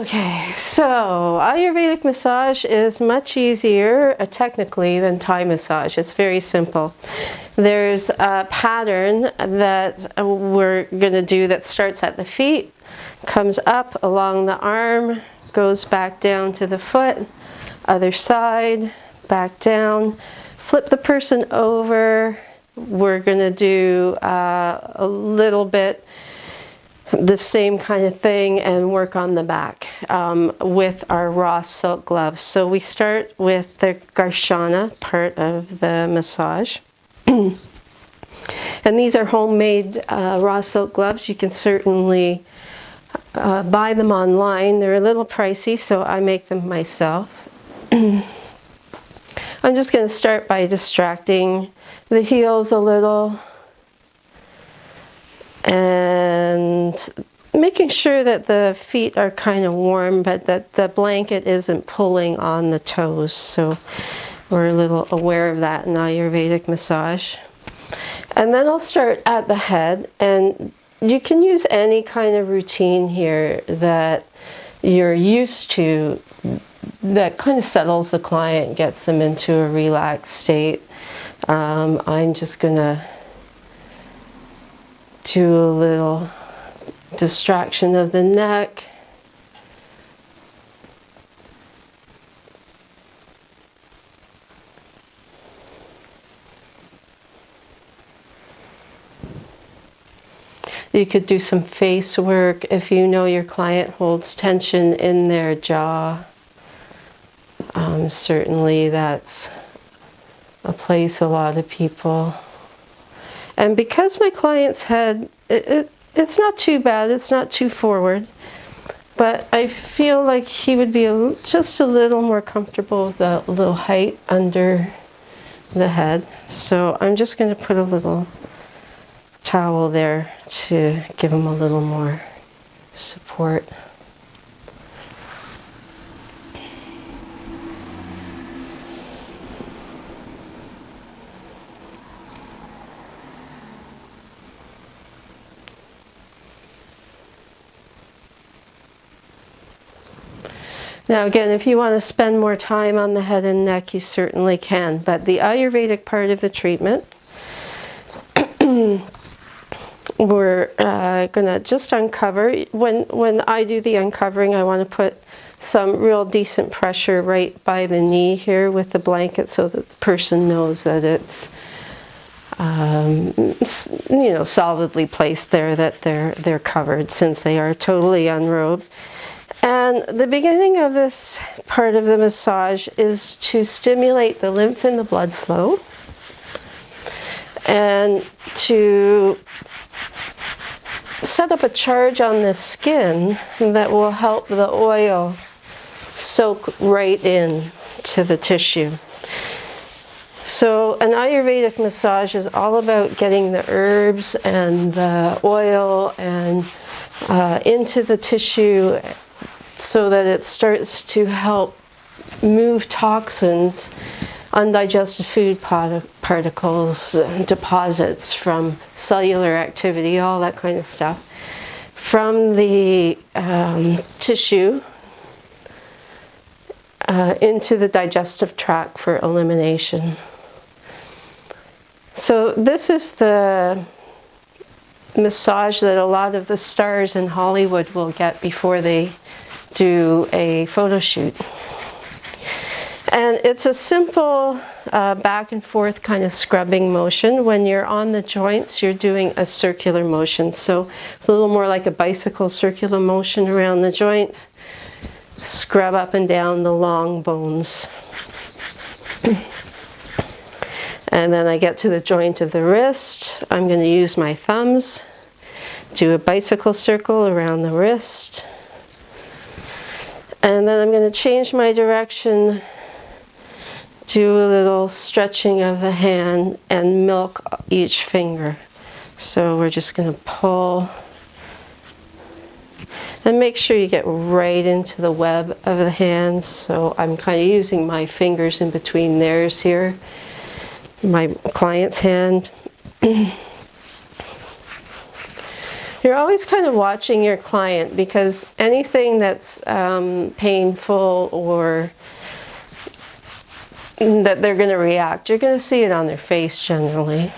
Okay, so Ayurvedic massage is much easier technically than Thai massage. It's very simple. There's a pattern that we're going to do that starts at the feet, comes up along the arm, goes back down to the foot, other side, back down, flip the person over. We're going to do a little bit the same kind of thing and work on the back with our raw silk gloves. So we start with the Garshana part of the massage. And these are homemade raw silk gloves. You can certainly buy them online. They're a little pricey, so I make them myself. I'm just going to start by distracting the heels a little and making sure that the feet are kind of warm, but that the blanket isn't pulling on the toes. So we're a little aware of that in Ayurvedic massage. And then I'll start at the head, and you can use any kind of routine here that you're used to that kind of settles the client, gets them into a relaxed state. I'm just going to do a little distraction of the neck. You could do some face work if you know your client holds tension in their jaw. Certainly that's a place a lot of people. And because my client's head, it's not too bad, it's not too forward, but I feel like he would be just a little more comfortable with a little height under the head. So I'm just going to put a little towel there to give him a little more support. Now again, if you want to spend more time on the head and neck, you certainly can. But the Ayurvedic part of the treatment, we're going to just uncover. When I do the uncovering, I want to put some real decent pressure right by the knee here with the blanket so that the person knows that it's solidly placed there, that they're covered since they are totally unrobed. And the beginning of this part of the massage is to stimulate the lymph and the blood flow, and to set up a charge on the skin that will help the oil soak right in to the tissue. So an Ayurvedic massage is all about getting the herbs and the oil and into the tissue, so that it starts to help move toxins, undigested food particles, deposits from cellular activity, all that kind of stuff, from the tissue into the digestive tract for elimination. So this is the massage that a lot of the stars in Hollywood will get before they do a photo shoot. And it's a simple back and forth kind of scrubbing motion. When you're on the joints, you're doing a circular motion. So it's a little more like a bicycle circular motion around the joints. Scrub up and down the long bones. And then I get to the joint of the wrist. I'm going to use my thumbs, do a bicycle circle around the wrist. And then I'm going to change my direction, do a little stretching of the hand, and milk each finger. So we're just going to pull. And make sure you get right into the web of the hands. So I'm kind of using my fingers in between theirs here, my client's hand. You're always kind of watching your client, because anything that's painful or that they're going to react, you're going to see it on their face generally.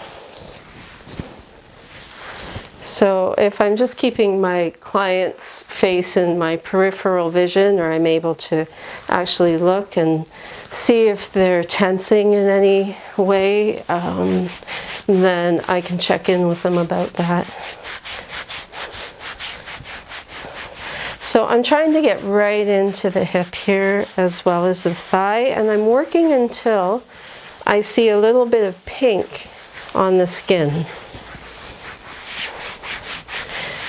So if I'm just keeping my client's face in my peripheral vision, or I'm able to actually look and see if they're tensing in any way, then I can check in with them about that. So I'm trying to get right into the hip here as well as the thigh, and I'm working until I see a little bit of pink on the skin.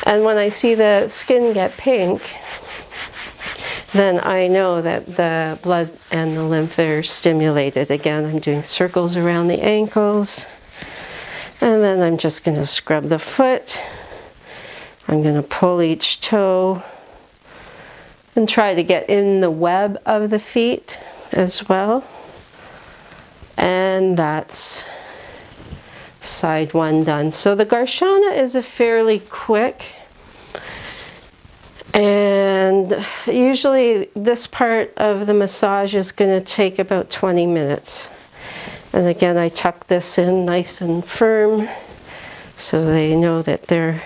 And when I see the skin get pink, then I know that the blood and the lymph are stimulated. Again, I'm doing circles around the ankles, and then I'm just going to scrub the foot. I'm going to pull each toe and try to get in the web of the feet as well. And that's side one done. So the Garshana is a fairly quick, and usually this part of the massage is going to take about 20 minutes. And again, I tuck this in nice and firm so they know that they're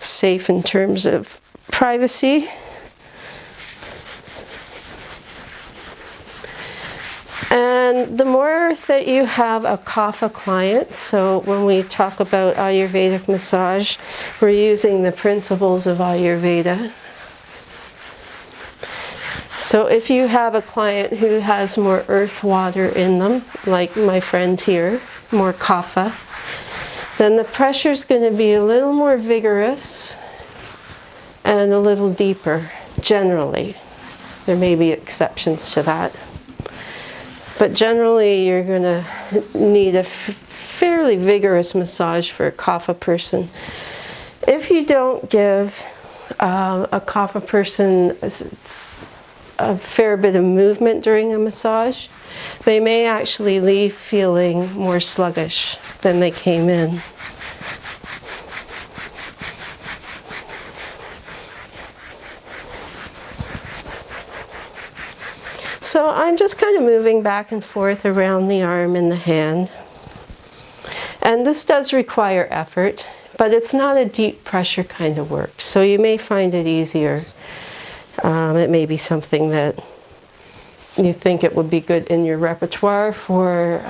safe in terms of privacy. And the more that you have a kapha client, so when we talk about Ayurvedic massage, we're using the principles of Ayurveda. So if you have a client who has more earth water in them, like my friend here, more kapha, then the pressure is going to be a little more vigorous and a little deeper, generally. There may be exceptions to that. But generally, you're going to need a fairly vigorous massage for a kapha person. If you don't give a kapha person a fair bit of movement during a massage, they may actually leave feeling more sluggish than they came in. So I'm just kind of moving back and forth around the arm and the hand. And this does require effort, but it's not a deep pressure kind of work. So you may find it easier. It may be something that you think it would be good in your repertoire for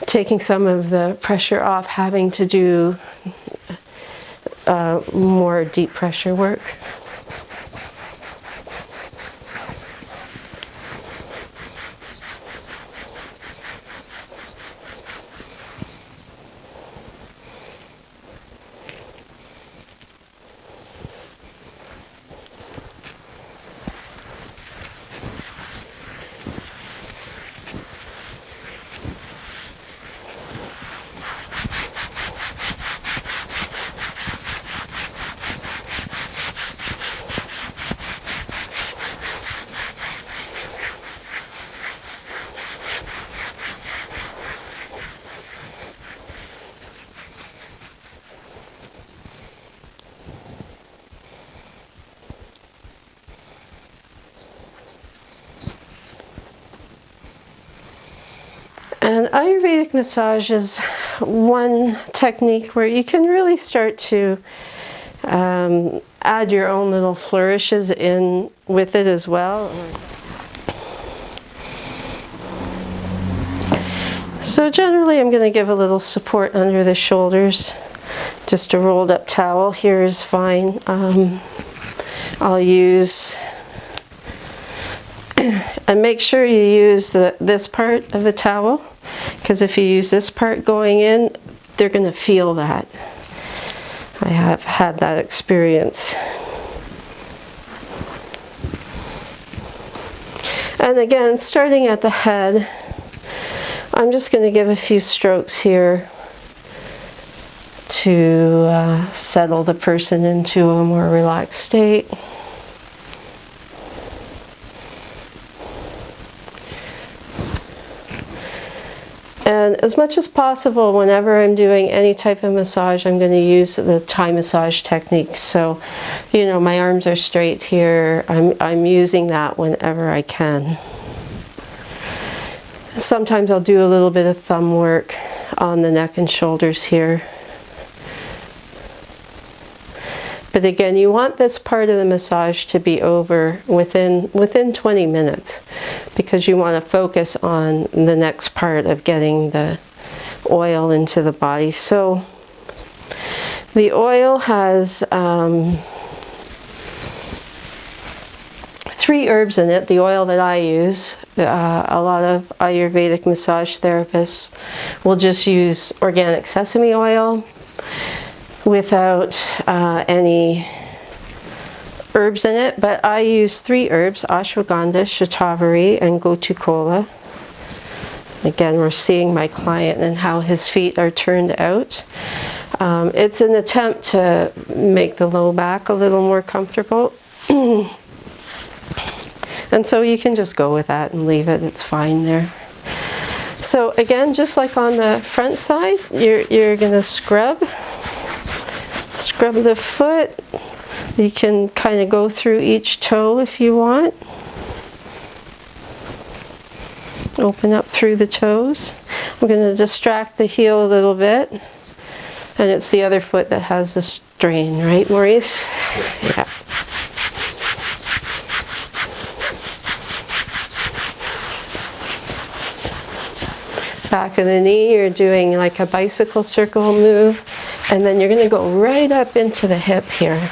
taking some of the pressure off having to do more deep pressure work. And Ayurvedic massage is one technique where you can really start to add your own little flourishes in with it as well. So generally I'm going to give a little support under the shoulders. Just a rolled up towel here is fine. I'll use, and make sure you use this part of the towel, because if you use this part going in, they're going to feel that. I have had that experience. And again, starting at the head, I'm just going to give a few strokes here to settle the person into a more relaxed state. And as much as possible, whenever I'm doing any type of massage, I'm going to use the Thai massage technique. So, you know, my arms are straight here. I'm using that whenever I can. Sometimes I'll do a little bit of thumb work on the neck and shoulders here. But again, you want this part of the massage to be over within 20 minutes, because you want to focus on the next part of getting the oil into the body. So the oil has 3 herbs in it, the oil that I use. A lot of Ayurvedic massage therapists will just use organic sesame oil without any herbs in it, but I use 3 herbs: ashwagandha, shatavari, and gotukola. Again, we're seeing my client and how his feet are turned out. It's an attempt to make the low back a little more comfortable. And so you can just go with that and leave it, it's fine there. So again, just like on the front side, you're going to scrub the foot. You can kind of go through each toe if you want. Open up through the toes. I'm going to distract the heel a little bit. And it's the other foot that has the strain, right, Maurice? Yeah. Back of the knee, you're doing like a bicycle circle move, and then you're going to go right up into the hip here.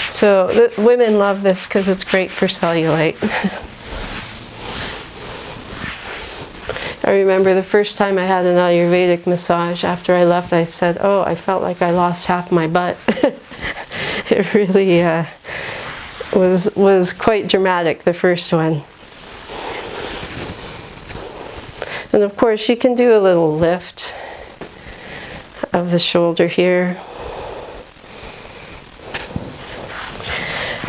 So women love this because it's great for cellulite. I remember the first time I had an Ayurvedic massage, after I left, I said, oh, I felt like I lost half my butt. It really was quite dramatic, the first one. And of course, you can do a little lift of the shoulder here.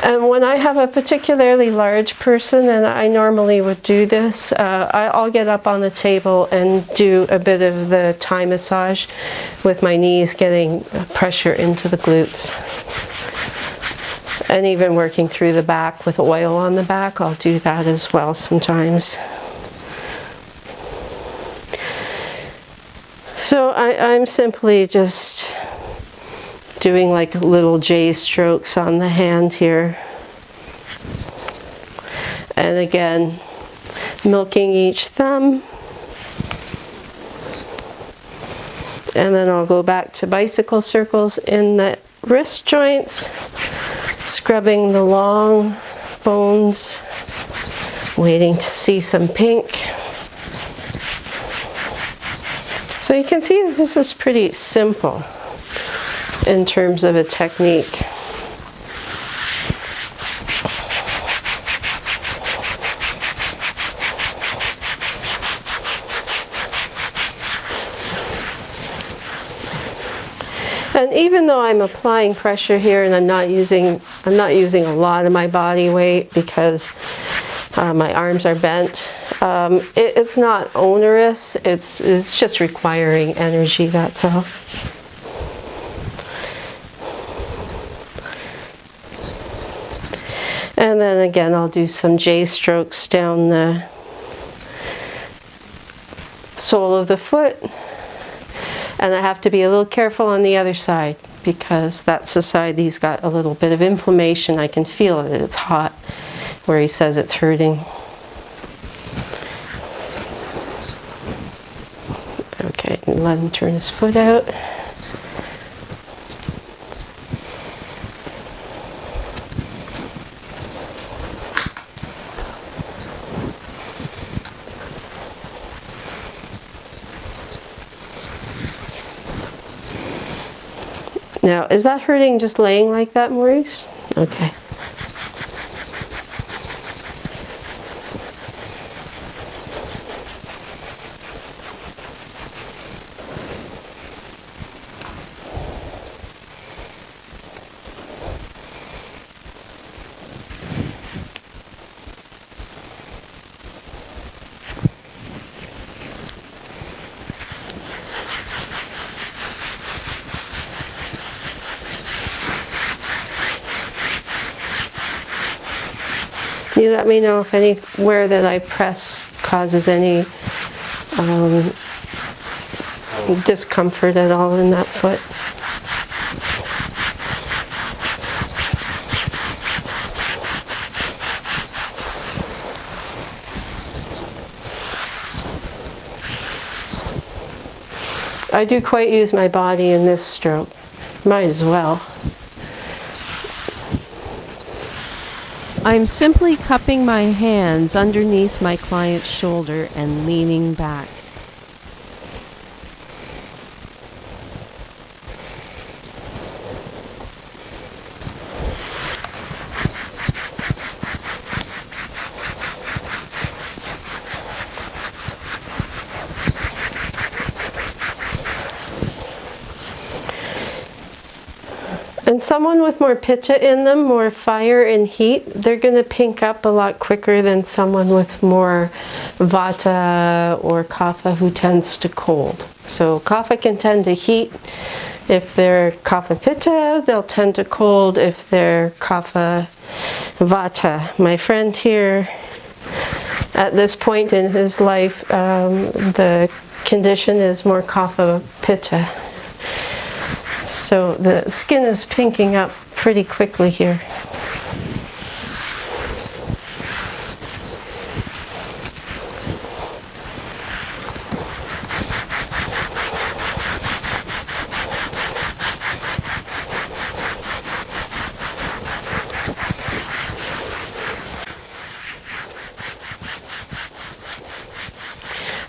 And when I have a particularly large person, and I normally would do this, I'll get up on the table and do a bit of the Thai massage with my knees getting pressure into the glutes. And even working through the back with oil on the back, I'll do that as well sometimes. So I'm simply just doing like little J strokes on the hand here. And again, milking each thumb. And then I'll go back to bicycle circles in the wrist joints, scrubbing the long bones, waiting to see some pink. So you can see this is pretty simple in terms of a technique. And even though I'm applying pressure here and I'm not using a lot of my body weight because my arms are bent, it's not onerous, it's just requiring energy, that's all. And then again, I'll do some J strokes down the sole of the foot. And I have to be a little careful on the other side because that's the side he's got a little bit of inflammation. I can feel it, it's hot, where he says it's hurting. Okay, and let him turn his foot out. Now, is that hurting just laying like that, Maurice? Okay. You let me know if anywhere that I press causes any discomfort at all in that foot. I do quite use my body in this stroke. Might as well. I'm simply cupping my hands underneath my client's shoulder and leaning back. And someone with more pitta in them, more fire and heat, they're going to pink up a lot quicker than someone with more vata or kapha who tends to cold. So kapha can tend to heat. If they're kapha pitta, they'll tend to cold if they're kapha vata. My friend here, at this point in his life, the condition is more kapha pitta. So the skin is pinking up pretty quickly here.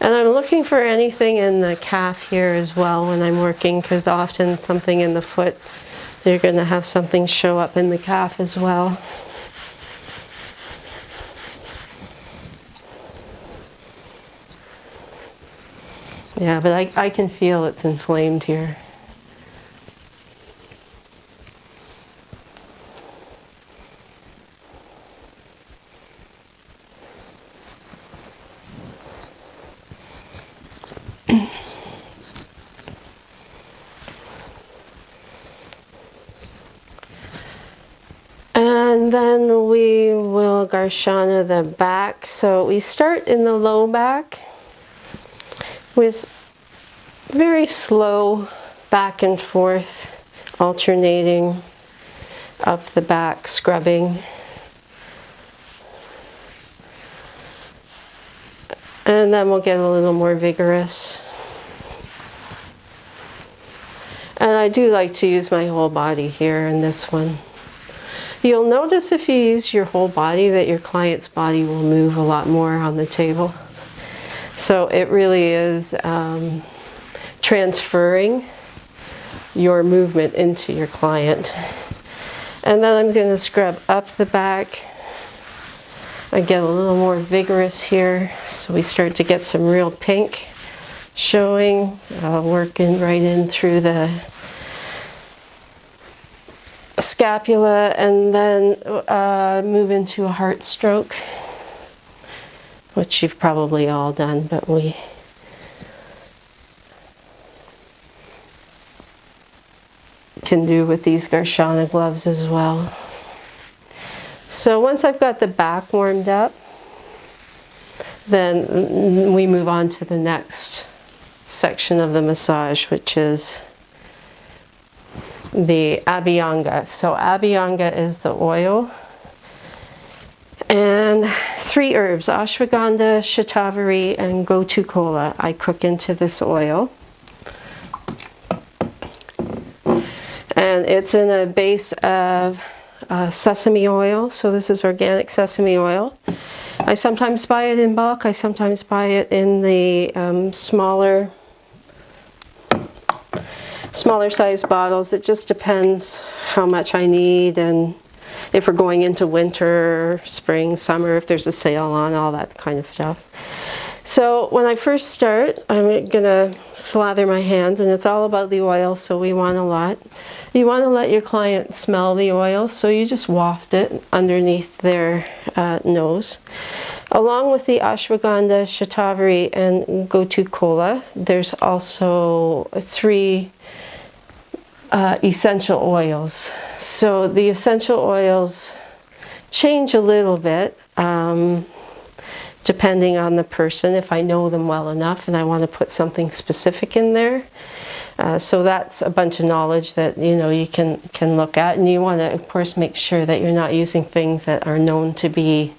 And I'm looking for anything in the calf here as well when I'm working, because often something in the foot, you're going to have something show up in the calf as well. Yeah, but I can feel it's inflamed here. And then we will Garshana the back. So we start in the low back with very slow back and forth, alternating up the back, scrubbing. And then we'll get a little more vigorous. And I do like to use my whole body here in this one. You'll notice if you use your whole body that your client's body will move a lot more on the table. So it really is transferring your movement into your client. And then I'm going to scrub up the back. I get a little more vigorous here, so we start to get some real pink showing, working right in through the scapula, and then move into a heart stroke, which you've probably all done, but we can do with these Garshana gloves as well. So once I've got the back warmed up, then we move on to the next section of the massage, which is the Abhyanga. So Abhyanga is the oil. And 3 herbs, ashwagandha, shatavari, and gotu-kola, I cook into this oil. And it's in a base of sesame oil, so this is organic sesame oil. I sometimes buy it in bulk, I sometimes buy it in the smaller size bottles. It just depends how much I need and if we're going into winter, spring, summer, if there's a sale on, all that kind of stuff. So when I first start, I'm gonna slather my hands, and it's all about the oil, so we want a lot. You want to let your client smell the oil, so you just waft it underneath their nose. Along with the ashwagandha, shatavari, and gotu-kola, there's also 3 essential oils. So the essential oils change a little bit. depending on the person, if I know them well enough and I want to put something specific in there. So that's a bunch of knowledge that you can look at, and you want to, of course, make sure that you're not using things that are known to be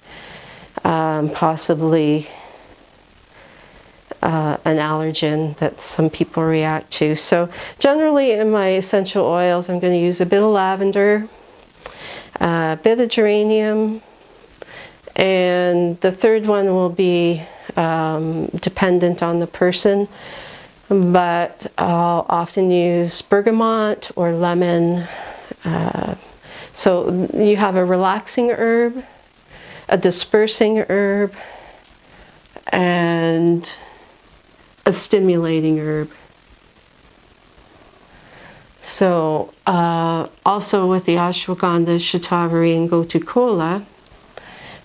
possibly an allergen that some people react to. So generally in my essential oils, I'm going to use a bit of lavender, a bit of geranium, and the third one will be dependent on the person, but I'll often use bergamot or lemon. So you have a relaxing herb, a dispersing herb, and a stimulating herb. So also with the ashwagandha, shatavari, and gotu-kola,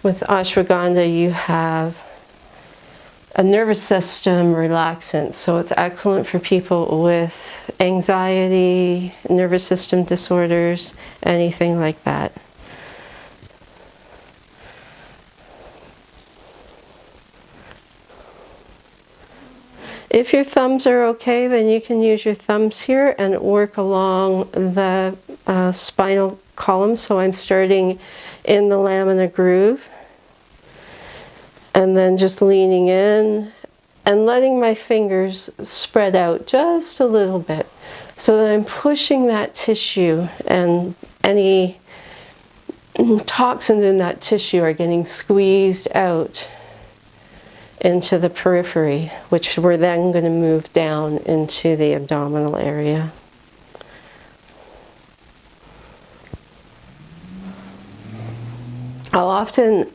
with ashwagandha you have a nervous system relaxant, so it's excellent for people with anxiety, nervous system disorders, anything like that. If your thumbs are okay, then you can use your thumbs here and work along the spinal column. So I'm starting in the lamina groove and then just leaning in and letting my fingers spread out just a little bit so that I'm pushing that tissue, and any toxins in that tissue are getting squeezed out into the periphery, which we're then going to move down into the abdominal area. I'll often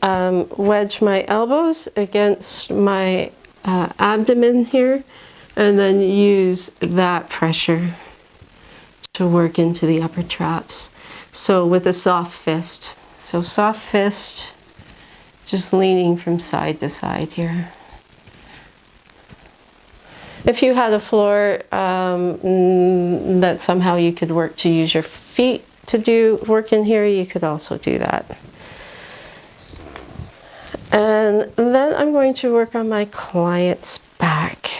wedge my elbows against my abdomen here and then use that pressure to work into the upper traps. So with a soft fist. So soft fist, just leaning from side to side here. If you had a floor that somehow you could work to use your feet to do work in here, you could also do that. And then I'm going to work on my client's back.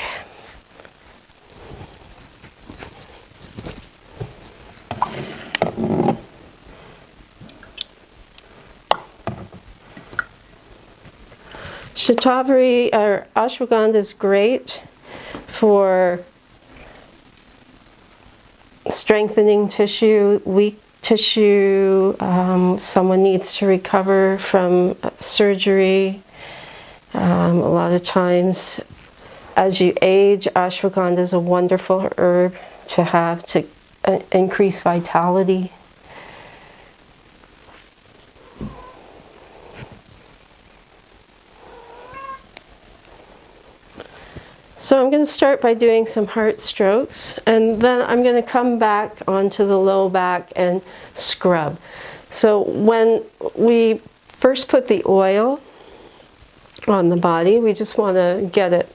Shatavari or ashwagandha is great for strengthening tissue, weak tissue, someone needs to recover from surgery. A lot of times as you age, ashwagandha is a wonderful herb to have to increase vitality. So I'm going to start by doing some heart strokes, and then I'm going to come back onto the low back and scrub. So when we first put the oil on the body, we just want to get it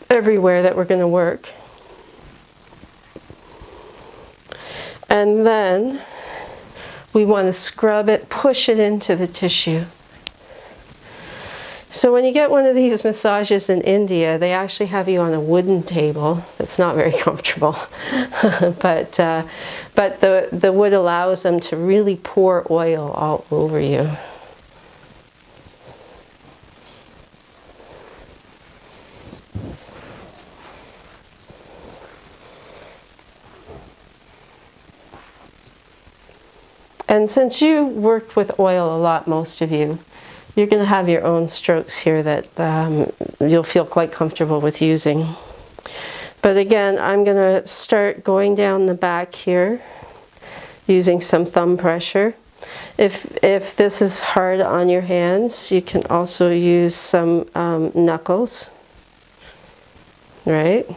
everywhere that we're going to work. And then we want to scrub it, push it into the tissue. So when you get one of these massages in India, they actually have you on a wooden table. That's not very comfortable, but the wood allows them to really pour oil all over you. And since you worked with oil a lot, most of you, you're going to have your own strokes here that you'll feel quite comfortable with using. But again, I'm going to start going down the back here using some thumb pressure. If this is hard on your hands, you can also use some knuckles, right?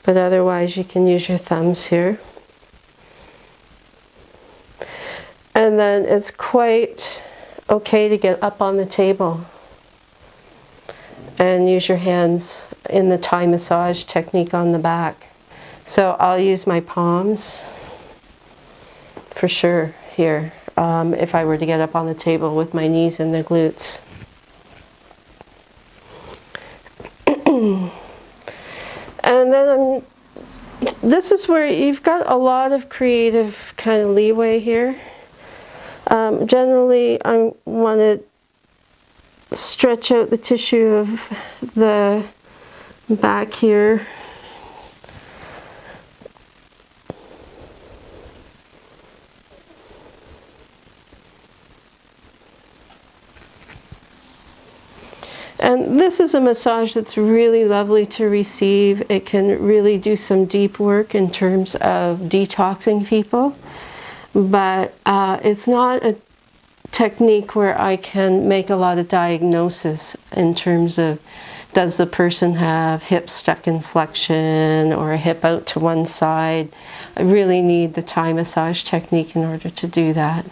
But otherwise you can use your thumbs here. And then it's quite okay to get up on the table and use your hands in the Thai massage technique on the back. So I'll use my palms for sure here, if I were to get up on the table with my knees and the glutes. And then this is where you've got a lot of creative kind of leeway here. Generally, I want to stretch out the tissue of the back here. And this is a massage that's really lovely to receive. It can really do some deep work in terms of detoxing people. But it's not a technique where I can make a lot of diagnosis in terms of, does the person have hip stuck in flexion or a hip out to one side? I really need the Thai massage technique in order to do that.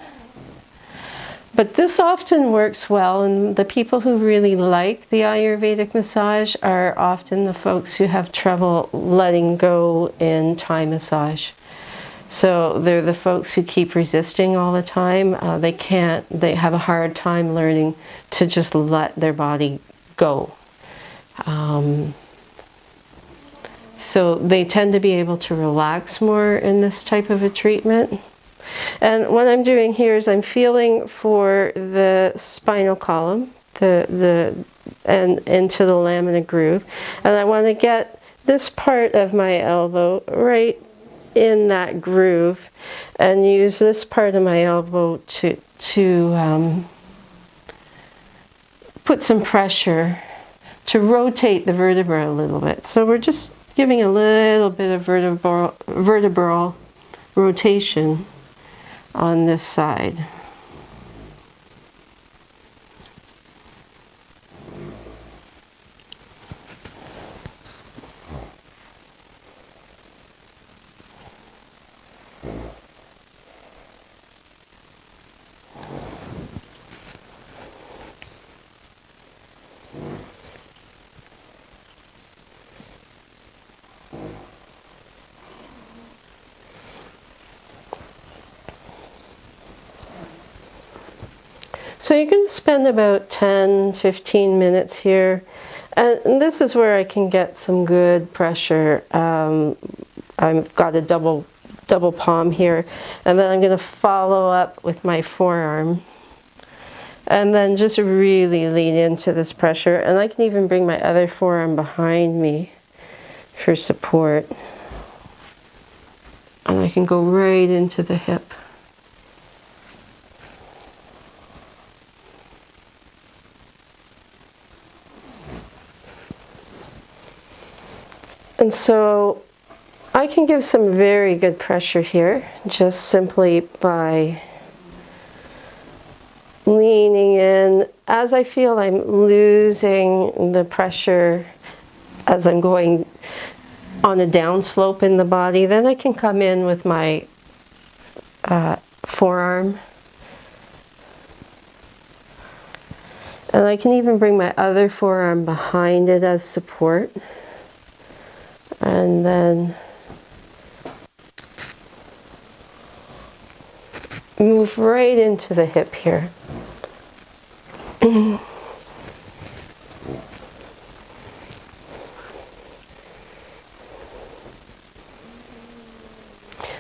But this often works well, and the people who really like the Ayurvedic massage are often the folks who have trouble letting go in Thai massage. So they're the folks who keep resisting all the time. They have a hard time learning to just let their body go. So they tend to be able to relax more in this type of a treatment. And what I'm doing here is I'm feeling for the spinal column, and into the lamina groove. And I want to get this part of my elbow right in that groove and use this part of my elbow to put some pressure to rotate the vertebra a little bit. So we're just giving a little bit of vertebral rotation on this side. So you're going to spend about 10-15 minutes here, and this is where I can get some good pressure. I've got a double palm here, and then I'm going to follow up with my forearm, and then just really lean into this pressure. And I can even bring my other forearm behind me for support, and I can go right into the hip. And so I can give some very good pressure here just simply by leaning in. As I feel I'm losing the pressure as I'm going on a down slope in the body, then I can come in with my forearm. And I can even bring my other forearm behind it as support. And then move right into the hip here.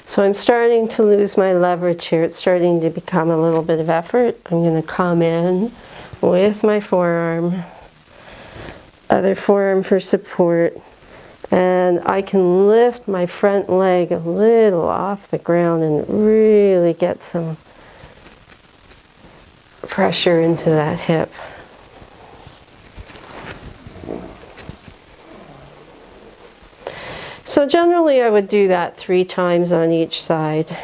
So I'm starting to lose my leverage here. It's starting to become a little bit of effort. I'm going to come in with my forearm, other forearm for support. And I can lift my front leg a little off the ground and really get some pressure into that hip. So generally I would do that 3 times on each side.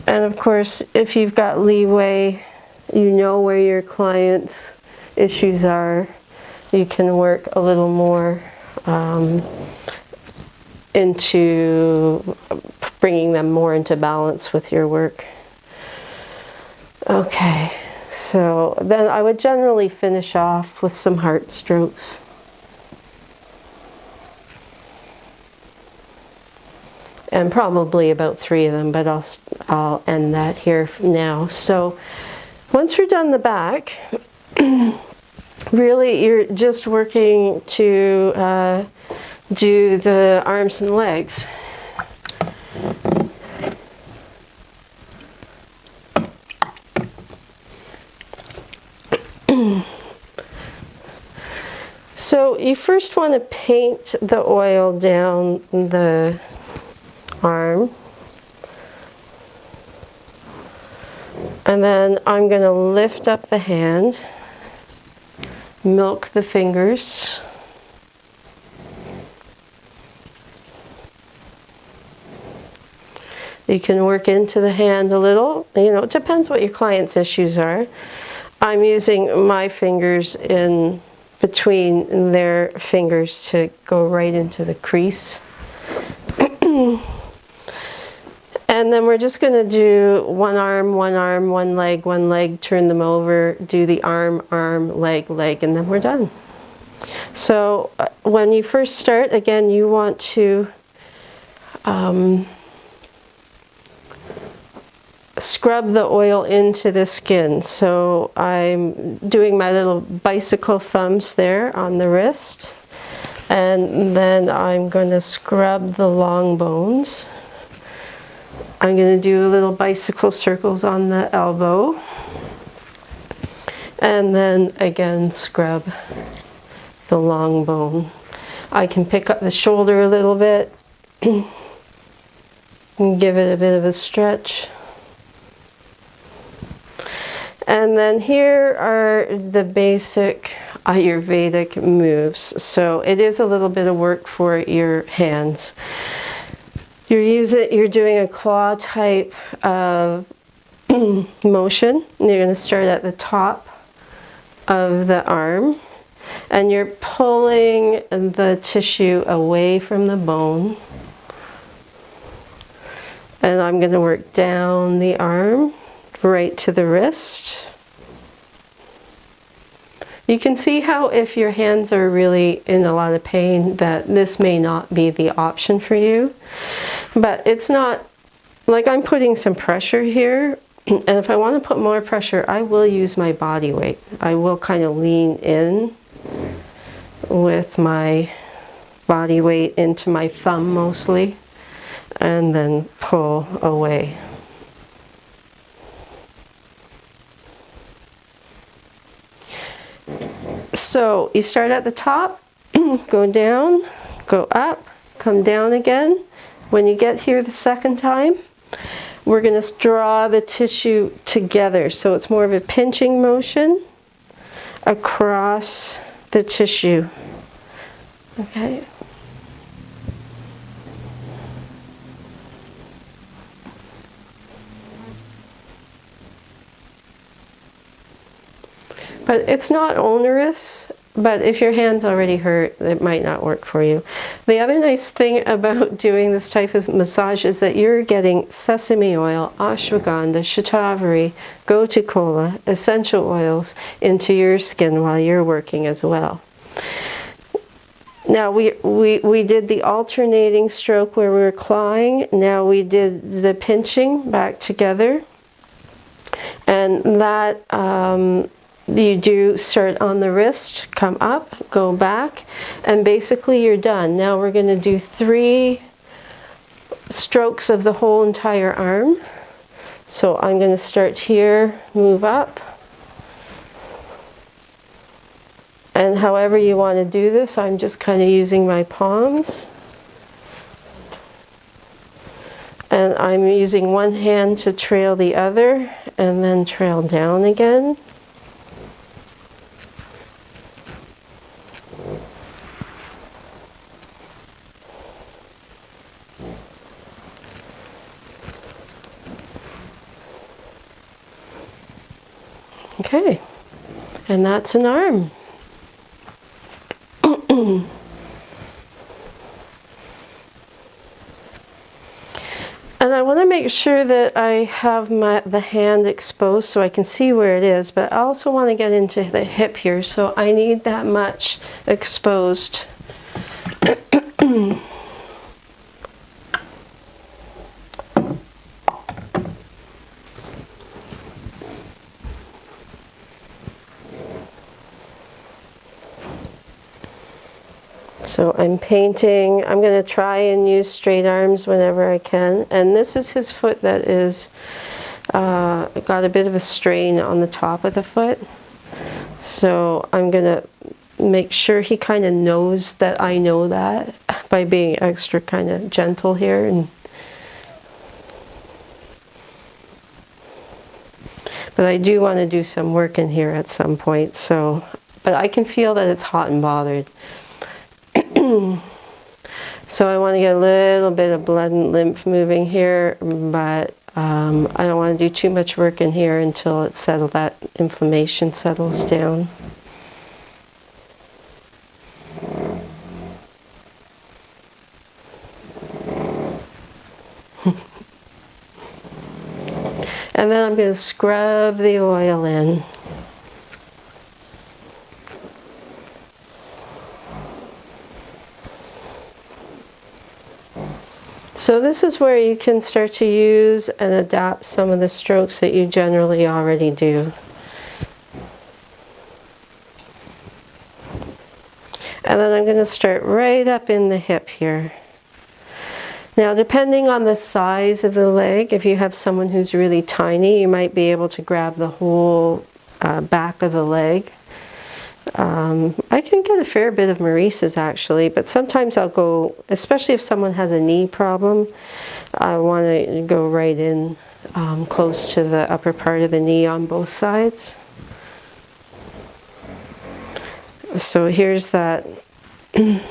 And of course, if you've got leeway, you know where your client's issues are, you can work a little more into bringing them more into balance with your work. Okay, so then I would generally finish off with some heart strokes. And probably about 3 of them, but I'll end that here now. So once you're done the back, really you're just working to do the arms and legs. So you first want to paint the oil down the arm, and then I'm going to lift up the hand, milk the fingers, you can work into the hand a little, it depends what your client's issues are. I'm using my fingers in between their fingers to go right into the crease. And then we're just going to do one arm, one leg, turn them over, do the arm, leg, and then we're done. So when you first start, again, you want to scrub the oil into the skin. So I'm doing my little bicycle thumbs there on the wrist, and then I'm going to scrub the long bones. I'm going to do little bicycle circles on the elbow, and then again scrub the long bone. I can pick up the shoulder a little bit and give it a bit of a stretch. And then here are the basic Ayurvedic moves. So it is a little bit of work for your hands. You're doing a claw type of motion. You're going to start at the top of the arm, and you're pulling the tissue away from the bone. And I'm going to work down the arm, right to the wrist. You can see how if your hands are really in a lot of pain that this may not be the option for you. But it's not, like I'm putting some pressure here, and if I want to put more pressure, I will use my body weight. I will kind of lean in with my body weight into my thumb mostly, and then pull away. So you start at the top, go down, go up, come down again. When you get here the second time, we're going to draw the tissue together. So it's more of a pinching motion across the tissue. Okay. But it's not onerous, but if your hand's already hurt, it might not work for you. The other nice thing about doing this type of massage is that you're getting sesame oil, ashwagandha, shatavari, gotu kola, essential oils into your skin while you're working as well. Now we did the alternating stroke where we were clawing. Now we did the pinching back together. And that you do start on the wrist, come up, go back, and basically you're done. Now we're going to do 3 strokes of the whole entire arm. So I'm going to start here, move up. And however you want to do this, I'm just kind of using my palms. And I'm using one hand to trail the other, and then trail down again. Okay, and that's an arm. And I want to make sure that I have the hand exposed so I can see where it is, but I also want to get into the hip here, so I need that much exposed. So I'm painting. I'm going to try and use straight arms whenever I can. And this is his foot that is got a bit of a strain on the top of the foot. So I'm going to make sure he kind of knows that I know that by being extra kind of gentle here. But I do want to do some work in here at some point. So, but I can feel that it's hot and bothered. So I want to get a little bit of blood and lymph moving here, but I don't want to do too much work in here until it's settled, that inflammation settles down. And then I'm going to scrub the oil in. So this is where you can start to use and adapt some of the strokes that you generally already do. And then I'm going to start right up in the hip here. Now, depending on the size of the leg, if you have someone who's really tiny, you might be able to grab the whole back of the leg. I can get a fair bit of Maurice's actually, but sometimes I'll go, especially if someone has a knee problem, I want to go right in close to the upper part of the knee on both sides. So here's that. And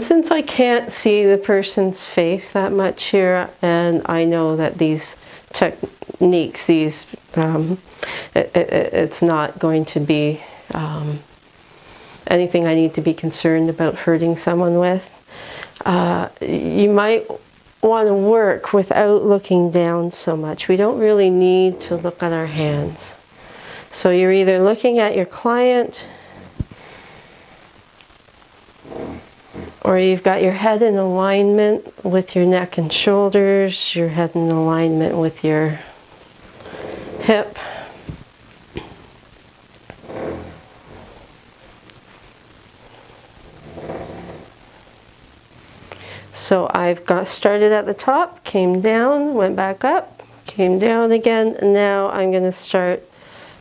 since I can't see the person's face that much here, and I know that these techniques, it's not going to be anything I need to be concerned about hurting someone with, you might want to work without looking down so much. We don't really need to look at our hands. So you're either looking at your client, or you've got your head in alignment with your neck and shoulders, your head in alignment with your hip. So I've got started at the top, came down, went back up, came down again, and now I'm going to start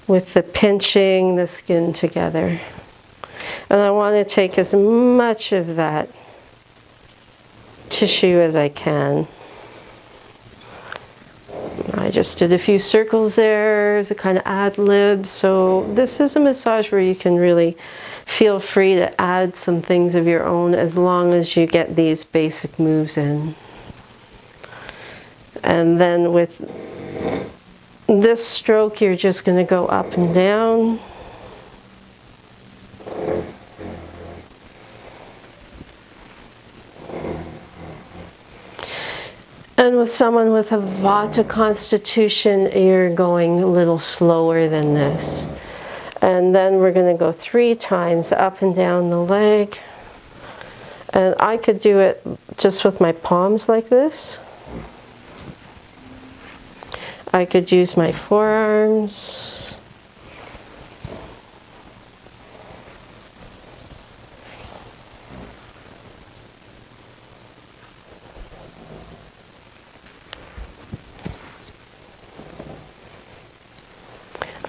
with the pinching the skin together. And I want to take as much of that tissue as I can. I just did a few circles there, as a kind of ad lib. So this is a massage where you can really feel free to add some things of your own as long as you get these basic moves in. And then with this stroke, you're just going to go up and down. And with someone with a Vata constitution, you're going a little slower than this. And then we're going to go 3 times up and down the leg. And I could do it just with my palms like this. I could use my forearms.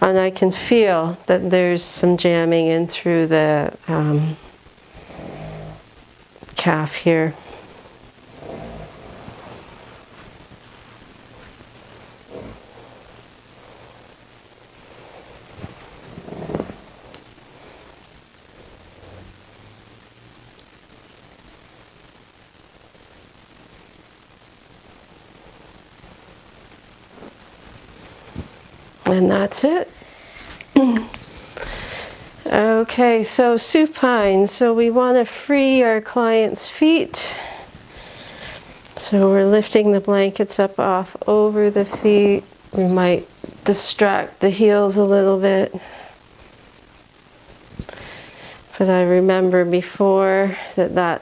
And I can feel that there's some jamming in through the calf here. And that's it. Okay. Okay, so supine. So we want to free our client's feet. So we're lifting the blankets up off over the feet. We might distract the heels a little bit. But I remember before that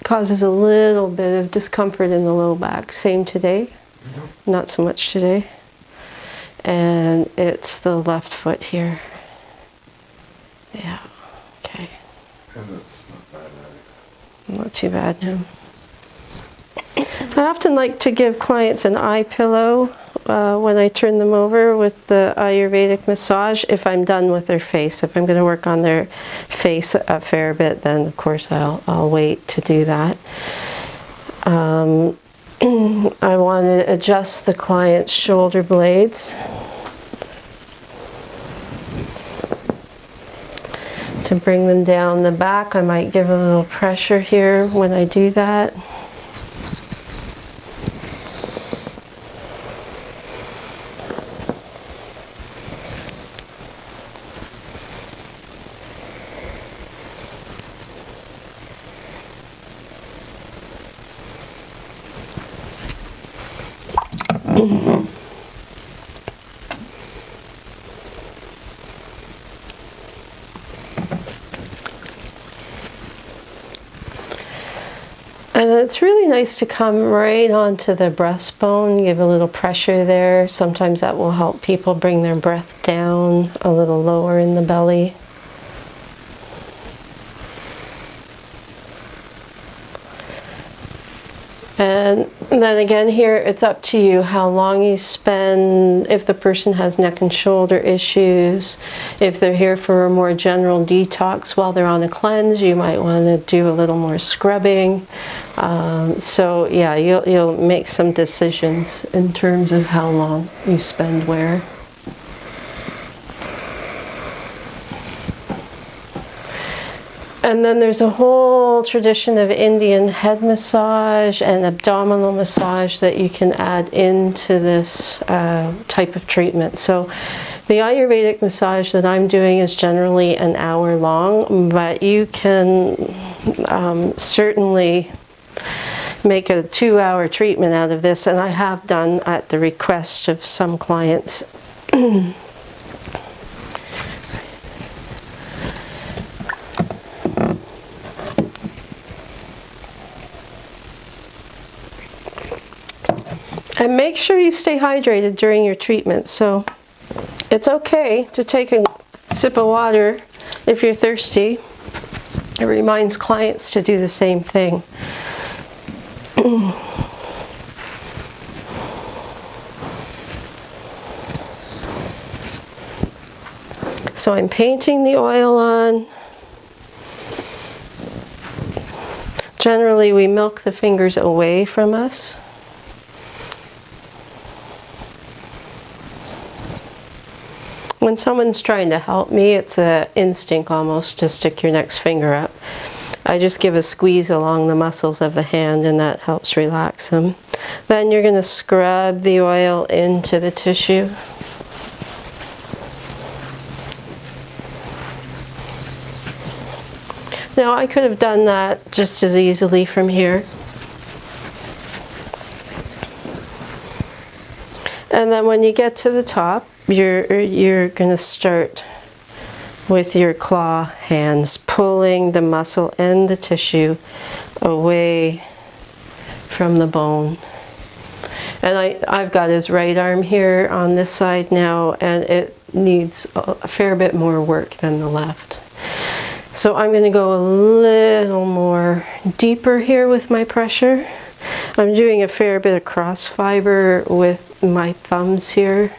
causes a little bit of discomfort in the low back. Same today, not so much today. And it's the left foot here. Yeah, okay. And that's not bad either. Not too bad, no. I often like to give clients an eye pillow when I turn them over with the Ayurvedic massage if I'm done with their face. If I'm going to work on their face a fair bit, then of course I'll wait to do that. I want to adjust the client's shoulder blades to bring them down the back. I might give a little pressure here when I do that. And it's really nice to come right onto the breastbone, give a little pressure there. Sometimes that will help people bring their breath down a little lower in the belly. And then again here, it's up to you how long you spend, if the person has neck and shoulder issues. If they're here for a more general detox while they're on a cleanse, you might want to do a little more scrubbing. So yeah, you'll make some decisions in terms of how long you spend where. And then there's a whole tradition of Indian head massage and abdominal massage that you can add into this type of treatment. So the Ayurvedic massage that I'm doing is generally an hour long, but you can certainly make a 2-hour treatment out of this, and I have done at the request of some clients. And make sure you stay hydrated during your treatment. So it's okay to take a sip of water if you're thirsty. It reminds clients to do the same thing. So I'm painting the oil on. Generally, we milk the fingers away from us. When someone's trying to help me, it's an instinct almost to stick your next finger up. I just give a squeeze along the muscles of the hand, and that helps relax them. Then you're going to scrub the oil into the tissue. Now I could have done that just as easily from here. And then when you get to the top, you're going to start with your claw hands, pulling the muscle and the tissue away from the bone. And I've got his right arm here on this side now, and it needs a fair bit more work than the left. So I'm going to go a little more deeper here with my pressure. I'm doing a fair bit of cross fiber with my thumbs here.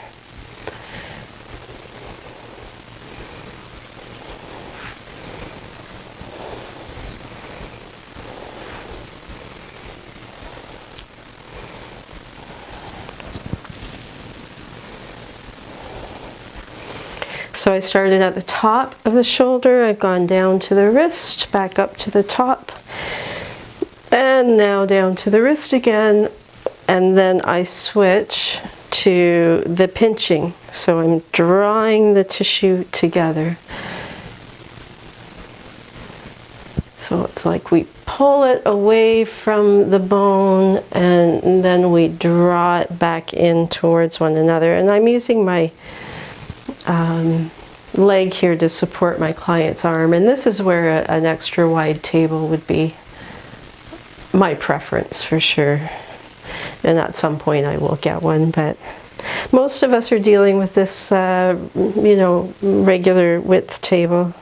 So I started at the top of the shoulder, I've gone down to the wrist, back up to the top, and now down to the wrist again, and then I switch to the pinching. So I'm drawing the tissue together. So it's like we pull it away from the bone and then we draw it back in towards one another. And I'm using my leg here to support my client's arm. And this is where an extra wide table would be my preference for sure. And at some point I will get one, but most of us are dealing with this, regular width table.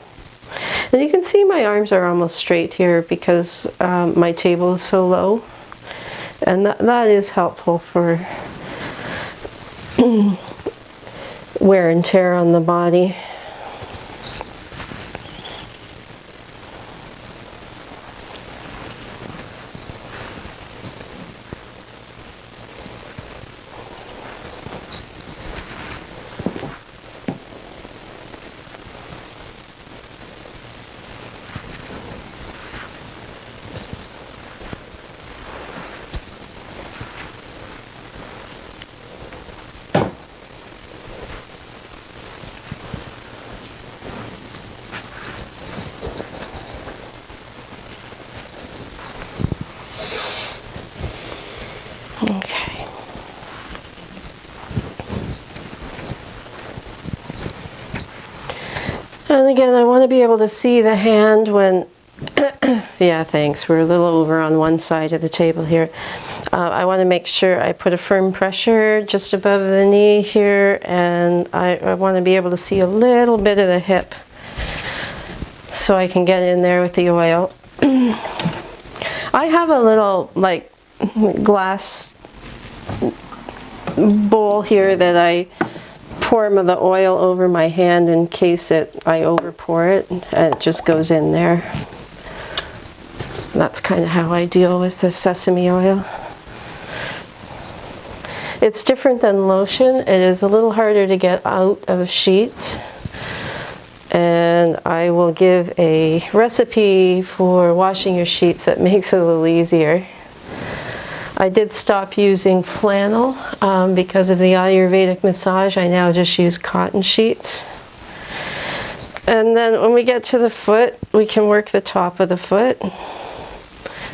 And you can see my arms are almost straight here because my table is so low. And that is helpful for wear and tear on the body. Okay. And again, I want to be able to see the hand when, yeah, thanks, we're a little over on one side of the table here. I want to make sure I put a firm pressure just above the knee here, and I want to be able to see a little bit of the hip so I can get in there with the oil. I have a little like glass bowl here that I pour the oil over my hand in case I over pour it, and it just goes in there. That's kind of how I deal with the sesame oil. It's different than lotion. It is a little harder to get out of sheets. And I will give a recipe for washing your sheets that makes it a little easier. I did stop using flannel because of the Ayurvedic massage. I now just use cotton sheets. And then when we get to the foot, we can work the top of the foot.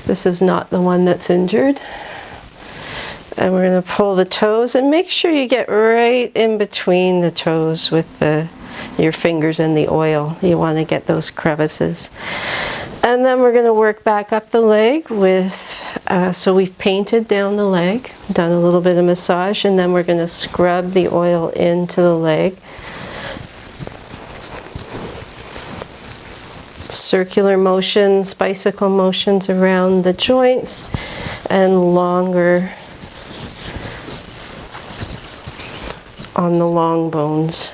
This is not the one that's injured. And we're going to pull the toes and make sure you get right in between the toes with your fingers in the oil. You want to get those crevices. And then we're going to work back up the leg with, so we've painted down the leg, done a little bit of massage, and then we're going to scrub the oil into the leg. Circular motions, bicycle motions around the joints, and longer on the long bones.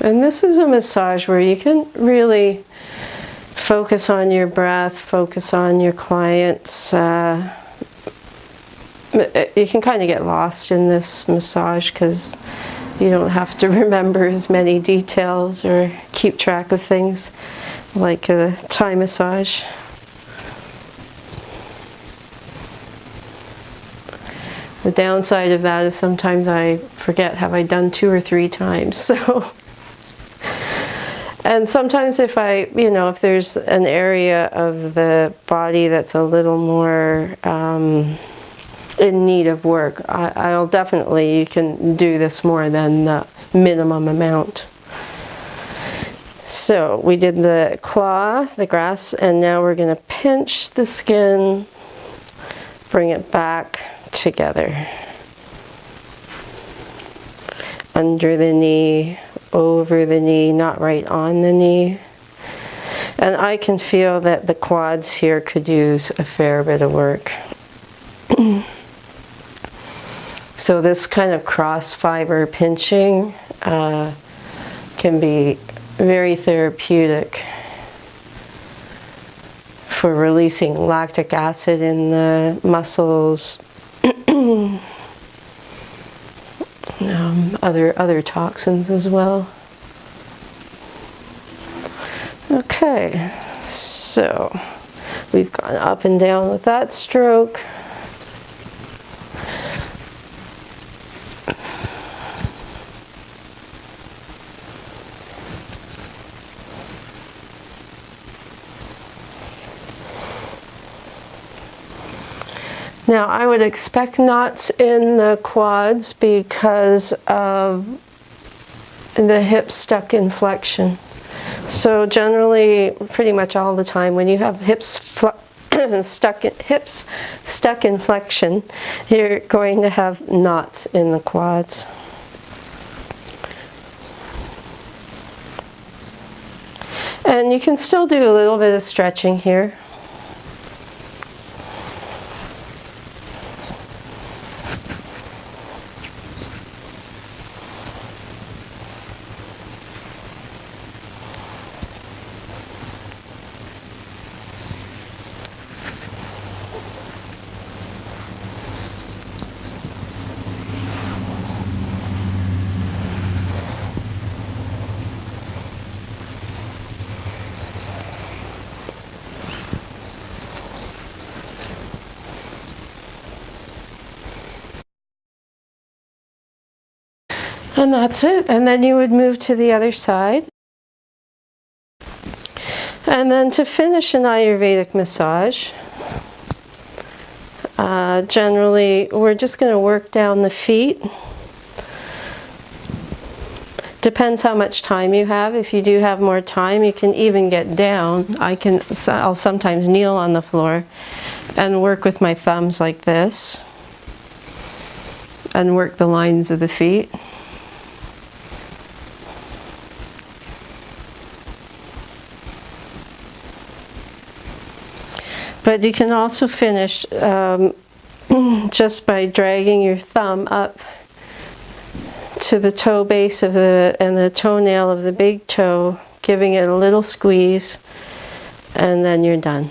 And this is a massage where you can really focus on your breath, focus on your clients. You can kind of get lost in this massage because you don't have to remember as many details or keep track of things like a Thai massage. The downside of that is sometimes I forget, have I done 2 or 3 times? So. And sometimes if if there's an area of the body that's a little more in need of work, I'll definitely, you can do this more than the minimum amount. So we did the claw, the grass, and now we're going to pinch the skin, bring it back together. Under the knee, over the knee, not right on the knee. And I can feel that the quads here could use a fair bit of work. So this kind of cross fiber pinching can be very therapeutic for releasing lactic acid in the muscles. Other toxins as well. Okay, so We've gone up and down with that stroke. Now I would expect knots in the quads because of the hip stuck in flexion. So generally, pretty much all the time, when you have hips stuck in flexion, you're going to have knots in the quads. And you can still do a little bit of stretching here. And that's it. And then you would move to the other side. And then to finish an Ayurvedic massage, generally we're just going to work down the feet. Depends how much time you have. If you do have more time, you can even get down. I'll sometimes kneel on the floor and work with my thumbs like this and work the lines of the feet. But you can also finish just by dragging your thumb up to the toe base of the toenail of the big toe, giving it a little squeeze, and then you're done.